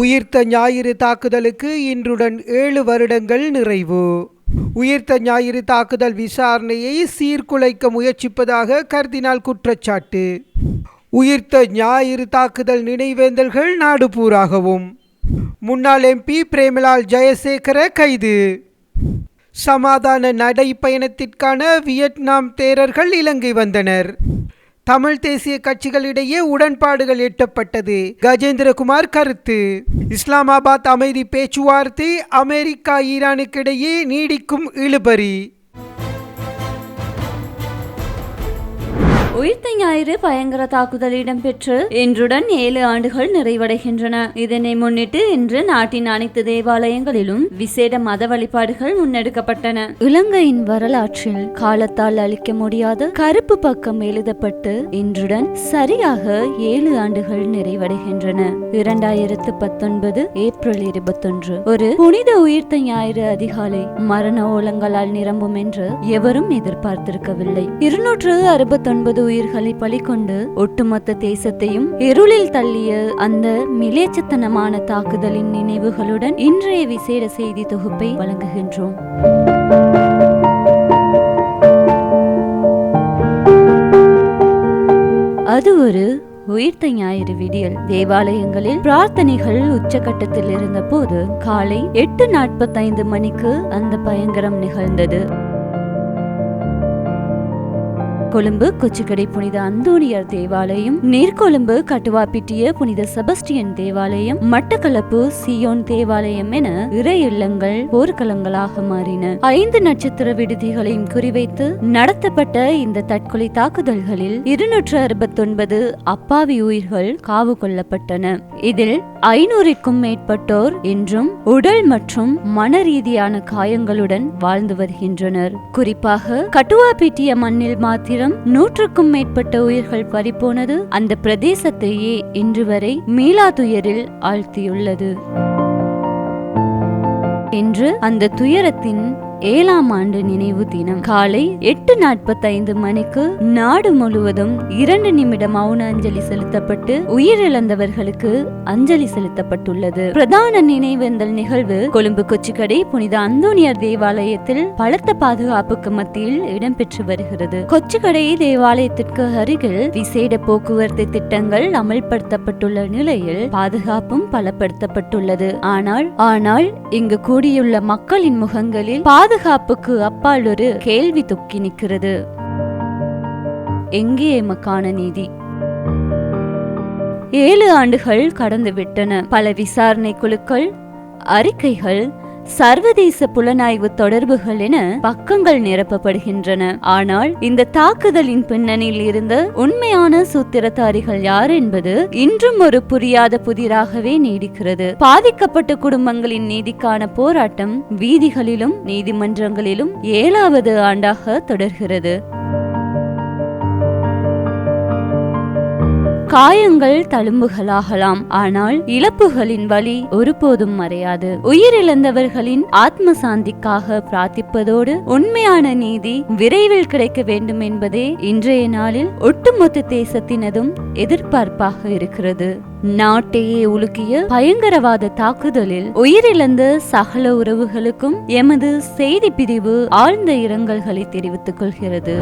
உயிர்த்த ஞாயிறு தாக்குதலுக்கு இன்றுடன் 7 வருடங்கள் நிறைவு. உயிர்த்த ஞாயிறு தாக்குதல் விசாரணையை சீர்குலைக்க முயற்சிப்பதாக கர்தினால் குற்றச்சாட்டு. உயிர்த்த ஞாயிறு தாக்குதல் நினைவேந்தல்கள் நாடு பூராகவும். முன்னாள் MP பிரேமலால் ஜெயசேகர கைது. சமாதான நடைப்பயணத்திற்கான வியட்நாம் தேரர்கள் இலங்கை வந்தனர். தமிழ் தேசிய கட்சிகளிடையே உடன்பாடுகள் எட்டப்பட்டது. கஜேந்திரகுமார் கருத்து. இஸ்லாமாபாத் அமைதி பேச்சுவார்த்தை அமெரிக்கா ஈரானுக்கிடையே நீடிக்கும் இழுபறி. உயிர்த்த ஞாயிறு பயங்கர தாக்குதல் இடம்பெற்று இன்றுடன் 7 ஆண்டுகள் நிறைவடைகின்றன. இதனை முன்னிட்டு இன்று நாட்டின் அனைத்து தேவாலயங்களிலும் விசேட மத வழிபாடுகள் முன்னெடுக்கப்பட்டன. இலங்கையின் வரலாற்றில் காலத்தால் அழிக்க முடியாத கருப்பு பக்கம் எழுதப்பட்டு இன்றுடன் சரியாக 7 ஆண்டுகள் நிறைவடைகின்றன. 2019 ஏப்ரல் 21 ஒரு புனித உயிர்த்த ஞாயிறு அதிகாலை மரண ஓலங்களால் நிரம்பும் என்று எவரும் எதிர்பார்த்திருக்கவில்லை. 269 உயிர்களை பலிகொண்டு ஒட்டுமொத்த தேசத்தையும் இருளில் தள்ளிய அந்த மிலேச்சத்தனமான தாக்குதலின் நினைவுகளுடன் இன்றைய விசேட செய்தி தொகுப்பை வழங்குகின்றோம். அது ஒரு உயிர்த்த ஞாயிறு விடியல். தேவாலயங்களில் பிரார்த்தனைகள் உச்சகட்டத்தில் இருந்த போது காலை 8:45 மணிக்கு அந்த பயங்கரம் நிகழ்ந்தது. கொழும்பு கொச்சிக்கடை புனித அந்தோணியார் தேவாலயம், நீர்கொழும்பு கட்டுவாப்பிட்டிய புனித செபஸ்டியன் தேவாலயம், மட்டக்களப்பு சியோன் தேவாலயம் என இறை இல்லங்கள் போர்க்களங்களாக மாறின. 5 நட்சத்திர விடுதிகளையும் குறிவைத்து நடத்தப்பட்ட இந்த தற்கொலை தாக்குதல்களில் 269 அப்பாவி உயிர்கள் காவு கொள்ளப்பட்டன. இதில் 500க்கும் மேற்பட்டோர் இன்றும் உடல் மற்றும் மன ரீதியான காயங்களுடன் வாழ்ந்து வருகின்றனர். குறிப்பாக கட்டுவாப்பிட்டிய மண்ணில் மாத்திரம் 100க்கும் மேற்பட்ட உயிர்கள் பறிபோனது அந்த பிரதேசத்தையே இன்று வரை மீளா துயரில் ஆழ்த்தியுள்ளது. இன்று அந்த துயரத்தின் 7ஆம் ஆண்டு நினைவு தினம். காலை 8:45 மணிக்கு நாடு முழுவதும் 2 நிமிட மௌன அஞ்சலி செலுத்தப்பட்டு உயிரிழந்தவர்களுக்கு அஞ்சலி செலுத்தப்பட்டுள்ளது. பிரதான நினைவேந்தல் நிகழ்வு கொழும்பு கொச்சிக்கடை புனித அந்தோணியார் தேவாலயத்தில் பலத்த பாதுகாப்புக்கு மத்தியில் இடம்பெற்று வருகிறது. கொச்சிக்கடை தேவாலயத்திற்கு அருகில் விசேட போக்குவரத்து திட்டங்கள் அமல்படுத்தப்பட்டுள்ள நிலையில் பாதுகாப்பும் பலப்படுத்தப்பட்டுள்ளது. ஆனால் இங்கு கூடியுள்ள மக்களின் முகங்களில் பாதுகாப்புக்கு அப்பால் ஒரு கேள்வி தொக்கி நிற்கிறது. எங்கே எமக்கான நீதி? 7 ஆண்டுகள் கடந்துவிட்டன. பல விசாரணை குழுக்கள், அறிக்கைகள், சர்வதேச புலனாய்வு தொடர்புகள் என பக்கங்கள் நிரப்பப்படுகின்றன. ஆனால் இந்த தாக்குதலின் பின்னணியில் இருந்த உண்மையான சூத்திரதாரிகள் யார் என்பது இன்றும் ஒரு புரியாத புதிராகவே நீடிக்கிறது. பாதிக்கப்பட்ட குடும்பங்களின் நீதிக்கான போராட்டம் வீதிகளிலும் நீதிமன்றங்களிலும் 7வது ஆண்டாக தொடர்கிறது. காயங்கள் தழும்புகளாகலாம், ஆனால் இழப்புகளின் வலி ஒருபோதும் மறையாது. உயிரிழந்தவர்களின் ஆத்ம சாந்திக்காக பிரார்த்திப்பதோடு உண்மையான நீதி விரைவில் கிடைக்க வேண்டும் என்பதே இன்றைய நாளில் ஒட்டுமொத்த தேசத்தினதும் எதிர்பார்ப்பாக இருக்கிறது. நாட்டையே உலுக்கிய பயங்கரவாத தாக்குதலில் உயிரிழந்த சகல உறவுகளுக்கும் எமது செய்தி பிரிவு ஆழ்ந்த இரங்கல்களை தெரிவித்துக் கொள்கிறது.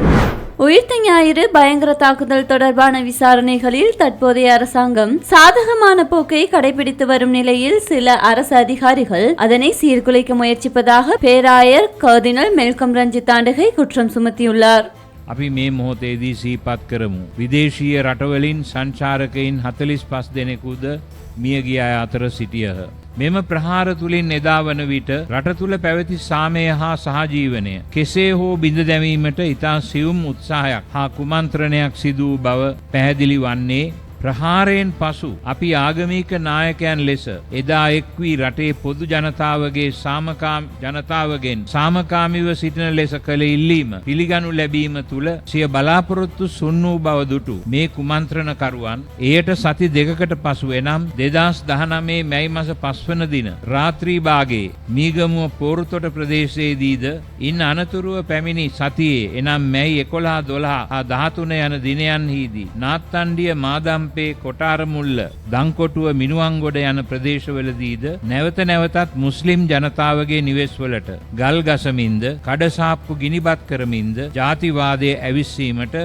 உயிர்த்த ஞாயிறு பயங்கர தாக்குதல் தொடர்பான விசாரணைகளில் தற்போதைய அரசாங்கம் சாதகமான போக்கை கடைபிடித்து வரும் நிலையில் சில அரசு அதிகாரிகள் அதனை சீர்குலைக்க முயற்சிப்பதாக பேராயர் கர்தினால் மெல்கம் ரஞ்சித் ஆண்டகை குற்றம் சுமத்தியுள்ளார். අපි මේ මොහොතේදී සිහිපත් කරමු. විදේශීය රටවලින් සංචාරකයින් 45 දෙනෙකුද මිය ගිය අය අතර සිටියහ. මෙම ප්‍රහාර තුලින් එදා වන විට රට තුල පැවති සාමය හා සහජීවනය කෙසේ හෝ බිඳ දැමීමට ඉතා සියුම් උත්සාහයක් හා කුමන්ත්‍රණයක් සිදු වූ බව පැහැදිලි වන්නේ ප්‍රහාරයෙන් පසු අපි ආගමික නායකයන් ලෙස එදා එක් වී රටේ පොදු ජනතාවගෙන් සාමකාමීව සිටින ලෙස කළ ඉල්ලීම පිළිගනු ලැබීම තුල සිය බලාපොරොත්තු සුන් වූ බව දුටු මේ කුමන්ත්‍රණකරුවන් එයට සති 2කට පසු එනම් 2019 මැයි මාස 5 වන දින රාත්‍රී භාගයේ මීගමුව පෝරුතොට ප්‍රදේශයේදීද ඉන් අනතුරුව පැමිණි සතියේ එනම් මැයි 11 12 13 යන දිනයන්හිදී නාත්තණ්ඩිය මාදම් අත්හම්පේ කොටාරමුල්ල දංකොටුව මිනුවන්ගොඩ යන ප්‍රදේශවලදීද නැවත නැවතත් මුස්ලිම් ජනතාවගේ නිවෙස්වලට ගල් ගසමින්ද කඩසාප්පු ගිනිබත් කරමින්ද ජාතිවාදය ඇවිස්සීමට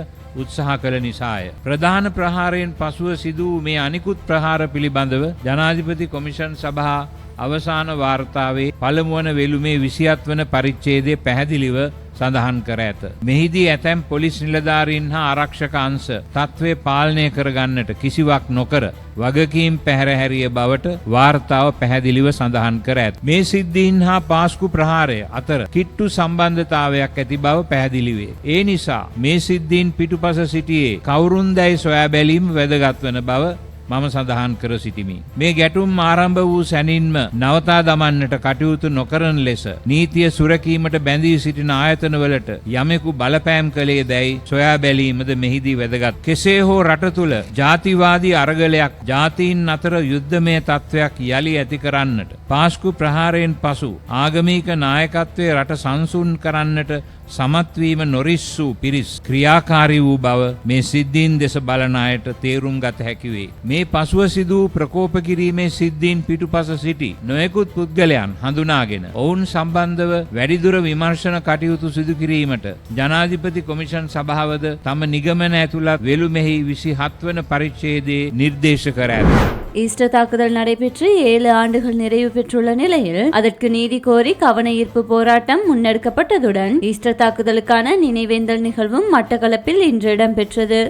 උත්සාහ කළ නිසාය. ප්‍රධාන ප්‍රහාරයෙන් පසුව සිදු වූ මේ අනිකුත් ප්‍රහාර පිළිබඳව ජනාධිපති කොමිෂන් සභා අවසාන වාර්තාවේ පළමුවන වෙළුමේ 27 වන පරිච්ඡේදයේ පැහැදිලිව සඳහන් කර ඇත. මෙහිදී ඇතැම් පොලිස් නිලධාරීන් හා ආරක්ෂක අංශ තත්ත්වය පාලනය කරගන්නට කිසිවක් නොකර වගකීම් පැහැරහැරිය බවට වාර්තාව පැහැදිලිව සඳහන් කර ඇත. මේ සිද්ධීන් හා පාස්කු ප්‍රහාරය අතර කිට්ටු සම්බන්ධතාවයක් ඇති බව පැහැදිලි වේ. ඒ නිසා මේ සිද්ධීන් පිටුපස සිටියේ කවුරුන්දැයි සොයා බැලීම වැදගත් වන බව මම සඳහන් කර සිටිමි. මේ ගැටුම් ආරම්භ වූ සැනින්ම නවතා දමන්නට කටයුතු නොකරන ලෙස නීතිය සුරකීමට බැඳී සිටින ආයතනවලට යමෙකු බලපෑම් කළේ දැයි සොයා බැලීමද මෙහිදී වැදගත්. කෙසේ හෝ රට තුළ ජාතිවාදී අරගලයක් ජාතීන් අතර යුද්ධමය තත්ත්වයක් යළි ඇති කරන්නට පාස්කු ප්‍රහාරයෙන් පසු ආගමික නායකත්වයේ රට සංසුන් කරන්නට සමත්වීම නොරිස්සූ පිරිස් ක්‍රියාකාරී වූ බව මේ සිද්ධීන් දෙස බලන අයට තේරුම් ගත හැකි වේ. මේ පසුව සිදු වූ ප්‍රකෝප කිරීමේ සිද්ධීන් පිටුපස සිටි නොයෙකුත් පුද්ගලයන් හඳුනාගෙන ඔවුන් සම්බන්ධව වැඩිදුර විමර්ශන කටයුතු සිදු කිරීමට ජනාධිපති කොමිෂන් සභාවද තම නිගමන ඇතුළත් වෙළුමෙහි 27 වන පරිච්ඡේදයේ නිර්දේශ කර ඇත. ஈஸ்டர் தாக்குதல் நடைபெற்று 7 ஆண்டுகள் நிறைவு பெற்றுள்ள நிலையில் அதற்கு நீதி கோரி கவன ஈர்ப்பு போராட்டம் முன்னெடுக்கப்பட்டதுடன் ஈஸ்டர் தாக்குதலுக்கான நினைவேந்தல் நிகழ்வும் மட்டக்களப்பில் இன்று இடம்பெற்றது.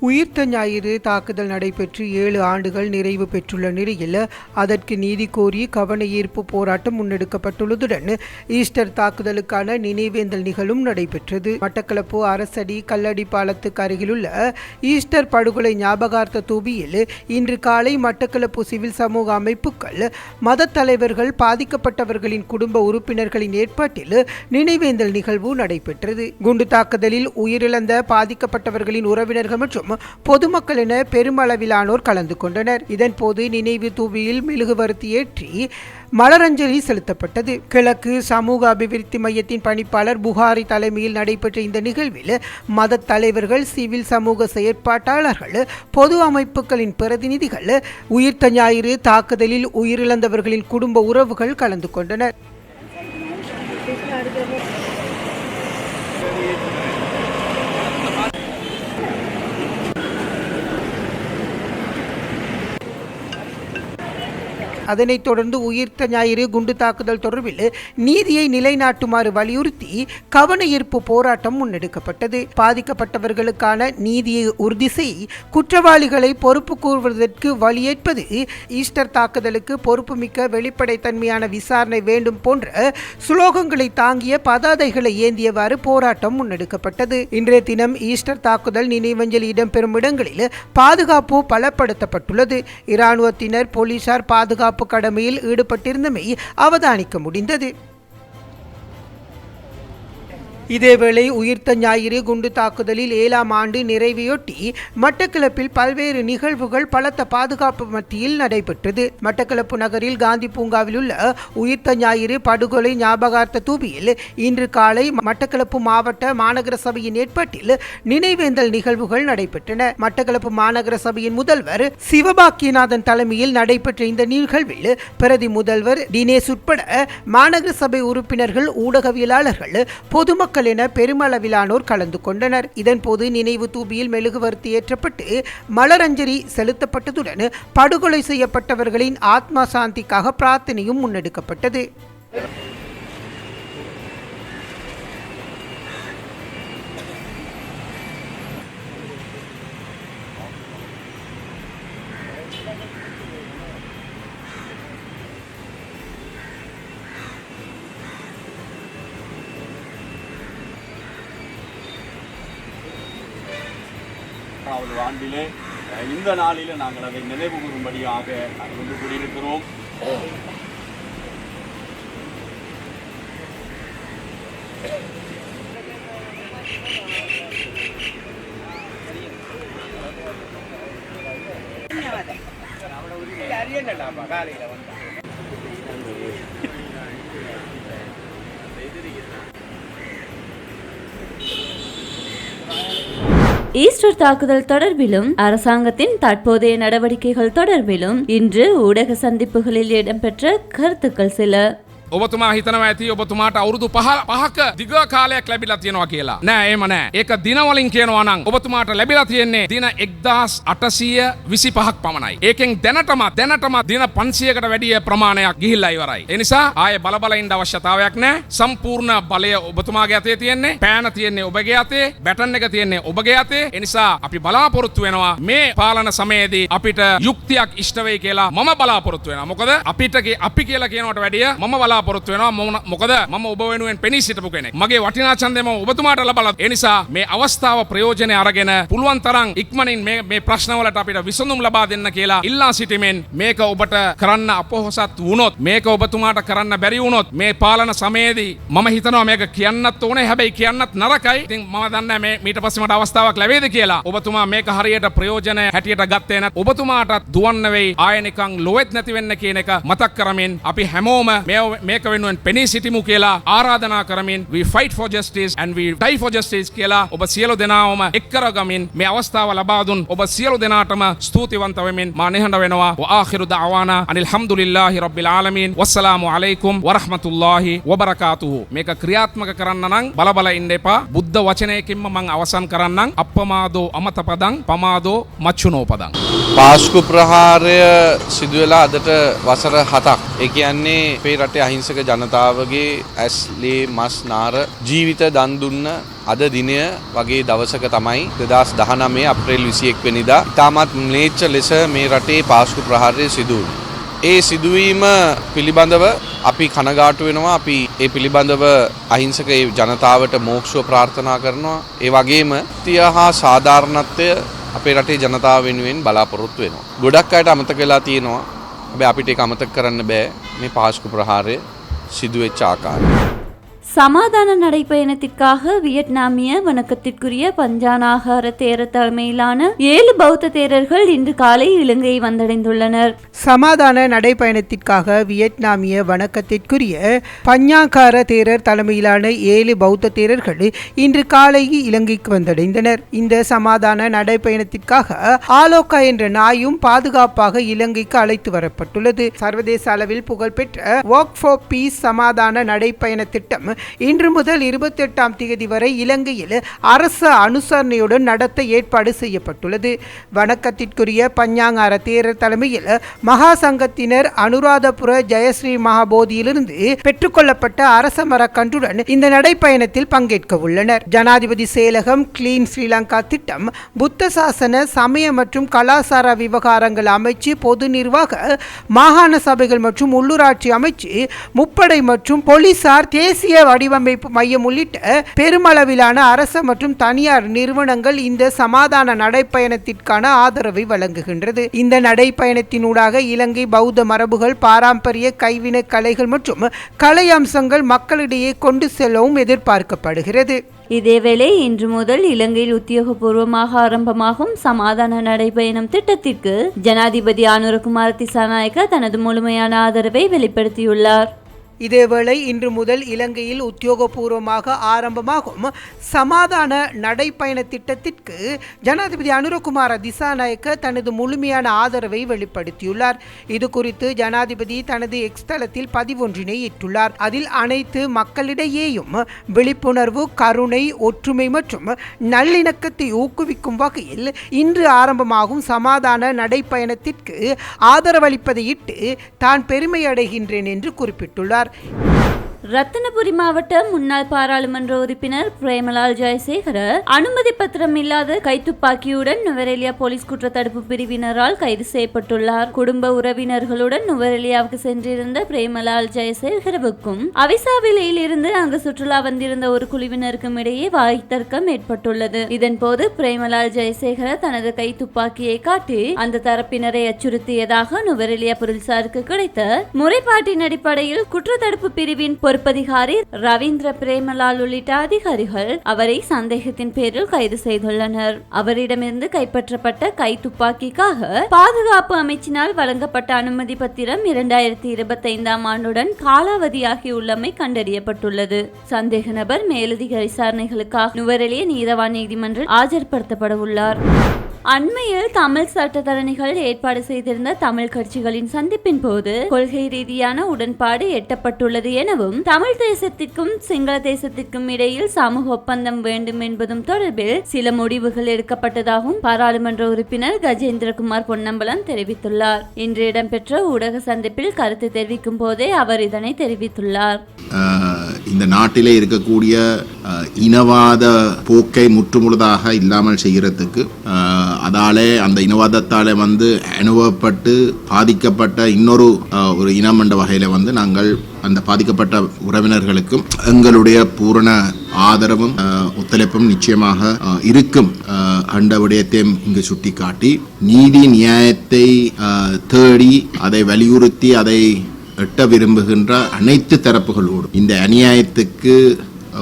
உயிர்த்த ஞாயிறு தாக்குதல் நடைபெற்று 7 ஆண்டுகள் நிறைவு பெற்றுள்ள நிலையில் அதற்கு நீதி கோரி கவன ஈர்ப்பு போராட்டம் முன்னெடுக்கப்பட்டுள்ளதுடன் ஈஸ்டர் தாக்குதலுக்கான நினைவேந்தல் நிகழ்வும் நடைபெற்றது. மட்டக்களப்பு அரசடி கல்லடி பாலத்துக்கு அருகிலுள்ள ஈஸ்டர் படுகொலை ஞாபகார்த்த தூபியில் இன்று காலை மட்டக்களப்பு சிவில் சமூக அமைப்புகள் மத தலைவர்கள் பாதிக்கப்பட்டவர்களின் குடும்ப உறுப்பினர்களின் ஏற்பாட்டில் நினைவேந்தல் நிகழ்வு நடைபெற்றது. குண்டு தாக்குதலில் உயிரிழந்த பாதிக்கப்பட்டவர்களின் உறவினர்கள் மற்றும் பொதுமக்கள் என பெருமளவிலானோர் கலந்து கொண்டனர். இதன்போது நினைவு தூபியில் மெழுகுவர்த்தி ஏற்றி மலரஞ்சலி செலுத்தப்பட்டது. கிழக்கு சமூக அபிவிருத்தி மையத்தின் பணிப்பாளர் புகாரி தலைமையில் நடைபெற்ற இந்த நிகழ்வில் மத தலைவர்கள், சிவில் சமூக செயற்பாட்டாளர்கள், பொது அமைப்புகளின் பிரதிநிதிகள், உயிர்த்த ஞாயிறு தாக்குதலில் உயிரிழந்தவர்களின் குடும்ப உறவுகள் கலந்து கொண்டனர். அதனைத் தொடர்ந்து உயிர்த்த ஞாயிறு குண்டு தாக்குதல் தொடர்பில் நீதியை நிலைநாட்டுமாறு வலியுறுத்தி கவன ஈர்ப்பு போராட்டம் முன்னெடுக்கப்பட்டது. பாதிக்கப்பட்டவர்களுக்கான நீதியை உறுதி செய், குற்றவாளிகளை பொறுப்பு கூறுவதற்கு வழியேற்பது, ஈஸ்டர் தாக்குதலுக்கு பொறுப்புமிக்க வெளிப்படைத்தன்மையான விசாரணை வேண்டும் போன்ற சுலோகங்களை தாங்கிய பதாதைகளை ஏந்தியவாறு போராட்டம் முன்னெடுக்கப்பட்டது. இன்றைய தினம் ஈஸ்டர் தாக்குதல் நினைவஞ்சலி இடம்பெறும் இடங்களில் பாதுகாப்பு பலப்படுத்தப்பட்டுள்ளது. இராணுவத்தினர், போலீசார் பாதுகாப்பு கடமையில் ஈடுபட்டிருந்தமை அவதானிக்க முடிந்தது. இதேவேளை உயிர்த்த ஞாயிறு குண்டு தாக்குதலில் 7ஆம் ஆண்டு நிறைவையொட்டி மட்டக்களப்பில் பல்வேறு நிகழ்வுகள் பலத்த பாதுகாப்பு மத்தியில் நடைபெற்றது. மட்டக்களப்பு நகரில் காந்தி பூங்காவில் உள்ள உயிர்த்த ஞாயிறு படுகொலை ஞாபகார்த்த தூபியில் இன்று காலை மட்டக்களப்பு மாவட்ட மாநகர சபையின் ஏற்பாட்டில் நினைவேந்தல் நிகழ்வுகள் நடைபெற்றன. மட்டக்களப்பு மாநகர சபையின் முதல்வர் சிவபாக்கியநாதன் தலைமையில் நடைபெற்ற இந்த நிகழ்வில் பிரதி முதல்வர் தினேஷ் உட்பட மாநகர சபை உறுப்பினர்கள், ஊடகவியலாளர்கள், பொதுமக்கள் என பெருமளவிலானோர் கலந்து கொண்டனர். இதன்போது நினைவு தூபியில் மெழுகுவர்த்தி ஏற்றப்பட்டு மலரஞ்சலி செலுத்தப்பட்டதுடன் படுகொலை செய்யப்பட்டவர்களின் ஆத்மா சாந்திக்காக பிரார்த்தனையும் முன்னெடுக்கப்பட்டது. ஆண்டிலே இந்த நாளில் நாங்கள் அதை நினைவு கூறும்படியாக வந்து கூறியிருக்கிறோம். ஈஸ்டர் தாக்குதல் தொடர்பிலும் அரசாங்கத்தின் தற்போதைய நடவடிக்கைகள் தொடர்பிலும் இன்று ஊடக சந்திப்புகளில் இடம்பெற்ற கருத்துக்கள் சில. ඔබතුමා හිතනවා ඇති ඔබතුමාට අවුරුදු 5ක දිග කාලයක් ලැබිලා තියෙනවා කියලා. නෑ එහෙම නෑ. ඒක දිනවලින් කියනවා නම් ඔබතුමාට ලැබිලා තියෙන්නේ දින 1825ක් පමණයි. ඒකෙන් දැනටමත් දින 500කට වැඩි ප්‍රමාණයක් ගිහිල්ලා ඉවරයි. ඒ නිසා ආයේ බල ඉන්න අවශ්‍යතාවයක් නෑ. සම්පූර්ණ බලය ඔබතුමාගේ අතේ තියෙන්නේ. පෑන තියෙන්නේ ඔබගේ අතේ. බැටන් එක තියෙන්නේ ඔබගේ අතේ. ඒ නිසා අපි බලාපොරොත්තු වෙනවා මේ පාලන සමයේදී අපිට යුක්තියක් ඉෂ්ට වෙයි කියලා මම බලාපොරොත්තු වෙනවා. මොකද අපි කියලා කියනවට වැඩිය මම බලාපොරොත්තු වෙනවා. මොකද මම ඔබ වෙනුවෙන් පෙනී සිටපු කෙනෙක්. මගේ වටිනා ඡන්දය මම ඔබතුමාට ලබලා ඒ නිසා මේ අවස්ථාව ප්‍රයෝජනෙ අරගෙන පුළුවන් තරම් ඉක්මනින් මේ ප්‍රශ්නවලට අපිට විසඳුම් ලබා දෙන්න කියලා ඉල්ලා සිටිමින් මේක ඔබට කරන්න අපොහසත් වුණොත් මේක ඔබතුමාට කරන්න බැරි වුණොත් මේ පාලන සමයේදී මම හිතනවා මේක කියන්නත් ඕනේ. හැබැයි කියන්නත් නරකයි. ඉතින් මම දන්නේ මේ මීට පස්සේ මට අවස්ථාවක් ලැබෙයිද කියලා. ඔබතුමා මේක හරියට ප්‍රයෝජන හැටියට ගත්තේ නැත් ඔබතුමාටත් දුවන්න වෙයි. ආයෙ නිකන් ලොවෙත් නැති වෙන්න කියන එක මතක් කරමින් අපි හැමෝම මේක වෙනුවෙන් පෙනී සිටිමු කියලා ආරාධනා කරමින් we fight for justice and we die for justice කියලා ඔබ සියලු දෙනාම එක් කරගමින් මේ අවස්ථාව ලබා දුන් ඔබ සියලු දෙනාටම ස්තුතිවන්ත වෙමින් මා නිහඬ වෙනවා. වආඛිරු දඅවානා අනිල් හම්දුලිල්ලාහි රබ්බිල් ආලමීන් වස්සලාමු අලයිකුම් වරහ්මතුල්ලාහි වබරකාතුහු. මේක ක්‍රියාත්මක කරන්න නම් බල ඉන්න එපා. බුද්ධ වචනයකින්ම මම අවසන් කරන්නම්. අප්පමාදෝ අමතපදං පමාදෝ මච්චුනෝපදං. පාස්කු ප්‍රහාරය සිදු වෙලා අදට වසර 7ක්. ඒ කියන්නේ අපේ රටේ අහිංසක ජනතාවගේ ඇස් ලේ මස් නාර ජීවිත දන් දුන්න අද දිනය වගේ දවසක තමයි 2019 අප්‍රේල් 21 වෙනිදා ඉතාමත් ම්ලේච්ඡ ලෙස මේ රටේ පාස්කු ප්‍රහාරය සිදු වුණා. ඒ සිදුවීම පිළිබඳව අපි කනගාටු වෙනවා. අපි ඒ පිළිබඳව අහිංසක ජනතාවට මෝක්ෂව ප්‍රාර්ථනා කරනවා. ඒ වගේම තිය හා සාධාරණත්වය අපේ රටේ ජනතාව වෙනුවෙන් බලාපොරොත්තු වෙනවා. ගොඩක් අයට අමතක වෙලා තියෙනවා. හැබැයි අපිට ඒක අමතක කරන්න බෑ. මේ පාස්කු ප්‍රහාරය සිදුවෙච්ච ආකාරය. சமாதான நடைப்பயணத்திற்காக வியட்நாமிய வணக்கத்திற்குரிய பஞ்சானாகார தேரர் தலைமையிலான 7 பௌத்த தேரர்கள் இன்று காலை இலங்கை வந்தடைந்துள்ளனர். சமாதான நடைப்பயணத்திற்காக வியட்நாமிய வணக்கத்திற்குரிய பஞ்சாகார தேரர் தலைமையிலான 7 பௌத்த தேரர்கள் இன்று காலை இலங்கைக்கு வந்தடைந்தனர். இந்த சமாதான நடைப்பயணத்திற்காக ஆலோகா என்ற நாயும் பாதுகாப்பாக இலங்கைக்கு அழைத்து வரப்பட்டுள்ளது. சர்வதேச அளவில் புகழ்பெற்ற வாக் ஃபார் பீஸ் சமாதான நடைப்பயண திட்டம் இன்று முதல் 28ஆம் தேதி வரை இலங்கையில் அரசு அனுசரணையுடன் நடத்த ஏற்பாடு செய்யப்பட்டுள்ளது. வணக்கத்திற்குரிய பஞ்சாங்கார தேரர் தலைமையில் மகா சங்கத்தினர் அனுராதபுர ஜெயஸ்ரீ மகாபோதியிலிருந்து பெற்றுக்கொள்ளப்பட்ட அரச மரக்கன்றுடன் இந்த நடைப்பயணத்தில் பங்கேற்க உள்ளனர். ஜனாதிபதி செயலகம் கிளீன் ஸ்ரீலங்கா திட்டம், புத்த சாசன சமய மற்றும் கலாசார விவகாரங்கள் அமைச்சு, பொது நிர்வாக, மாகாண சபைகள் மற்றும் உள்ளூராட்சி அமைச்சு, முப்படை மற்றும் போலீசார், தேசிய வடிவமைப்பு மையம் உள்ளிட்ட பெருமளவிலான அரச மற்றும் தனியார் நிறுவனங்கள் இந்த சமாதான நடைப்பயணத்திற்கான ஆதரவை வழங்குகின்றது. இந்த நடைப்பயணத்தினூடாக இலங்கை பௌத்த மரபுகள், பாரம்பரிய கைவினை கலைகள் மற்றும் கலை அம்சங்கள் மக்களிடையே கொண்டு செல்லவும் எதிர்பார்க்கப்படுகிறது. இதேவேளை இன்று முதல் இலங்கையில் உத்தியோகபூர்வமாக ஆரம்பமாகும் சமாதான நடைபயணம் திட்டத்திற்கு ஜனாதிபதி அனுரகுமார திசாநாயக்க தனது முழுமையான ஆதரவை வெளிப்படுத்தியுள்ளார். இதேவேளை இன்று முதல் இலங்கையில் உத்தியோகபூர்வமாக ஆரம்பமாகும் சமாதான நடைப்பயண திட்டத்திற்கு ஜனாதிபதி அனுரகுமார திசாநாயக்க தனது முழுமையான ஆதரவை வெளிப்படுத்தியுள்ளார். இது குறித்து ஜனாதிபதி தனது எக்ஸ் தளத்தில் பதிவொன்றினை இட்டுள்ளார். அதில் அனைத்து மக்களிடையேயும் விழிப்புணர்வு, கருணை, ஒற்றுமை மற்றும் நல்லிணக்கத்தை ஊக்குவிக்கும் வகையில் இன்று ஆரம்பமாகும் சமாதான நடைப்பயணத்திற்கு ஆதரவளிப்பதையிட்டு தான் பெருமை அடைகின்றேன் என்று குறிப்பிட்டுள்ளார். ரத்தினபுரி மாவட்ட முன்னாள் பாராளுமன்ற உறுப்பினர் பிரேமலால் ஜெயசேகர அனுமதி பத்திரம் இல்லாத கைத்துப்பாக்கியுடன் நுவரெலியா போலீஸ் குற்றத்தடுப்பு பிரிவினரால் கைது செய்யப்பட்டுள்ளார். குடும்ப உறவினர்களுடன் நுவரெலியாவுக்கு சென்றிருந்த பிரேமலால் ஜெயசேகரவுக்கும் அவிசாவிலையில் இருந்து அங்கு சுற்றுலா வந்திருந்த ஒரு குழுவினருக்கும் இடையே வாய்த்தர்க்கம் ஏற்பட்டுள்ளது. இதன்போது பிரேமலால் ஜெயசேகர தனது கைத்துப்பாக்கியை காட்டி அந்த தரப்பினரை அச்சுறுத்தியதாக நுவரெலியா போலீசாருக்கு கிடைத்த முறைப்பாட்டின் அடிப்படையில் குற்றத்தடுப்பு பிரிவின் பொறுப்பதிகாரி ரவீந்திர பிரேமலால் உள்ளிட்ட அதிகாரிகள் அவரை சந்தேகத்தின் பேரில் கைது செய்துள்ளனர். அவரிடமிருந்து கைப்பற்றப்பட்ட கை துப்பாக்கிக்காக பாதுகாப்பு அமைச்சினால் வழங்கப்பட்ட அனுமதி பத்திரம் 2025ஆம் ஆண்டுடன் காலாவதியாகியுள்ளமை கண்டறியப்பட்டுள்ளது. சந்தேக நபர் மேலதிக விசாரணைகளுக்காக நுவரெலிய நீதவான் நீதிமன்றில் ஆஜர்படுத்தப்பட உள்ளார். அண்மையில் தமிழ் சட்டத்தரணிகள் ஏற்பாடு செய்திருந்த தமிழ் கட்சிகளின் சந்திப்பின் போது கொள்கை ரீதியான உடன்பாடு எட்டப்பட்டுள்ளது எனவும் தமிழ் தேசத்திற்கும் சிங்கள தேசத்திற்கும் இடையில் சமூக ஒப்பந்தம் வேண்டும் என்பதும் தொடர்பில் சில முடிவுகள் எடுக்கப்பட்டதாகவும் பாராளுமன்ற உறுப்பினர் கஜேந்திரகுமார் பொன்னம்பலம் தெரிவித்துள்ளார். இன்று இடம்பெற்ற ஊடக சந்திப்பில் கருத்து தெரிவிக்கும் போதே அவர் இதனை தெரிவித்துள்ளார். இந்த நாட்டிலே இருக்கக்கூடிய இனவாத போக்கை முற்றுமுழுதாக இல்லாமல் செய்கிறதுக்கு அதாலே அந்த இனவாதத்தாலே அனுபவப்பட்டு பாதிக்கப்பட்ட இன்னொரு ஒரு இனம் என்ற வகையில் நாங்கள் அந்த பாதிக்கப்பட்ட உறவினர்களுக்கும் எங்களுடைய பூரண ஆதரவும் ஒத்துழைப்பும் நிச்சயமாக இருக்கும் என்ற விடயத்தையும் இங்கு சுட்டிக்காட்டி நீதி நியாயத்தை தேடி அதை வலியுறுத்தி அதை எட்ட விரும்புகின்ற அனைத்து தரப்புகளோடும் இந்த அநியாயத்துக்கு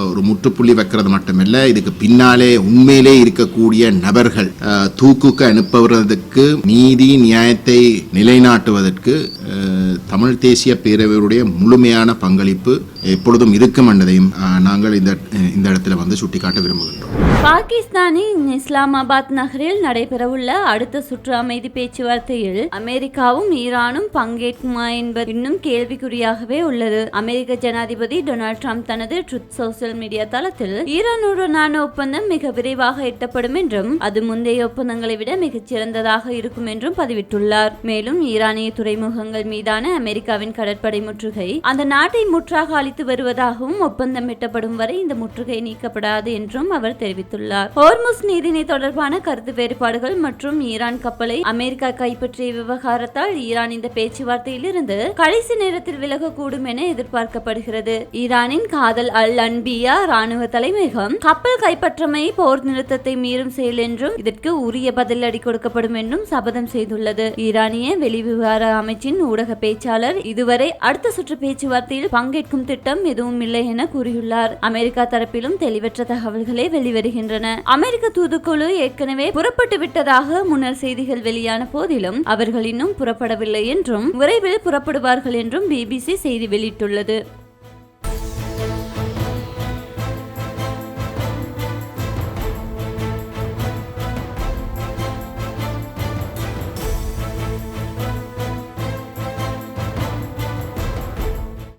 ஒரு முற்றுப்புள்ளி வைக்கிறது மட்டுமில்லை, இதுக்கு பின்னாலே உண்மையிலே இருக்கக்கூடிய நபர்கள் தூக்குக்கு அனுப்புவதற்கு நீதி நியாயத்தை நிலைநாட்டுவதற்கு தமிழ் தேசிய பேரவையுடைய முழுமையான பங்களிப்பு எப்பொழுதும் இருக்கும் என்பதையும் நாங்கள் இந்த இடத்துல சுட்டிக்காட்ட விரும்புகின்றோம். பாகிஸ்தானின் இஸ்லாமாபாத் நகரில் நடைபெறவுள்ள அடுத்த சுற்று அமைதி பேச்சுவார்த்தையில் அமெரிக்காவும் ஈரானும் பங்கேற்குமா என்பது இன்னும் கேள்விக்குறியாகவே உள்ளது. அமெரிக்க ஜனாதிபதி டொனால்ட் ட்ரம்ப் தனது ட்ரூத் சோசியல் மீடியா தளத்தில் ஈரானுடனான ஒப்பந்தம் மிக விரைவாக எட்டப்படும் என்றும் அது முந்தைய ஒப்பந்தங்களை விட மிகச் சிறந்ததாக இருக்கும் என்றும் பதிவிட்டுள்ளார். மேலும் ஈரானிய துறைமுகங்கள் மீதான அமெரிக்காவின் கடற்படை முற்றுகை அந்த நாட்டை முற்றாக அளித்து வருவதாகவும் ஒப்பந்தம் எட்டப்படும் வரை இந்த முற்றுகை நீக்கப்படாது என்றும் அவர் தெரிவித்துள்ளார். ஹோர்முஸ் நீரிணை தொடர்பான கருத்து வேறுபாடுகள் மற்றும் ஈரான் கப்பலை அமெரிக்கா கைப்பற்றிய விவகாரத்தால் ஈரான் இந்த பேச்சுவார்த்தையில் இருந்து கடைசி நேரத்தில் விலகக்கூடும் என எதிர்பார்க்கப்படுகிறது. ஈரானின் காதல் அல் அன்பியா ராணுவ தலைமையகம் கப்பல் கைப்பற்றமை போர் நிறுத்தத்தை மீறும் செயல் என்றும் இதற்கு உரிய பதிலடி கொடுக்கப்படும் என்றும் சபதம் செய்துள்ளது. ஈரானிய வெளிவிவகார அமைச்சின் ஊடக பேச்சாளர் இதுவரை அடுத்த சுற்று பேச்சுவார்த்தையில் பங்கேற்கும் திட்டம் எதுவும் இல்லை என கூறியுள்ளார். அமெரிக்கா தரப்பிலும் தெளிவற்ற தகவல்களே வெளிவருகின்றன. அமெரிக்க தூதுக்குழு ஏற்கனவே புறப்பட்டு விட்டதாக முன்னர் செய்திகள் வெளியான போதிலும் அவர்கள் இன்னும் புறப்படவில்லை என்றும் விரைவில் புறப்படுவார்கள் என்றும் BBC செய்தி வெளியிட்டுள்ளது.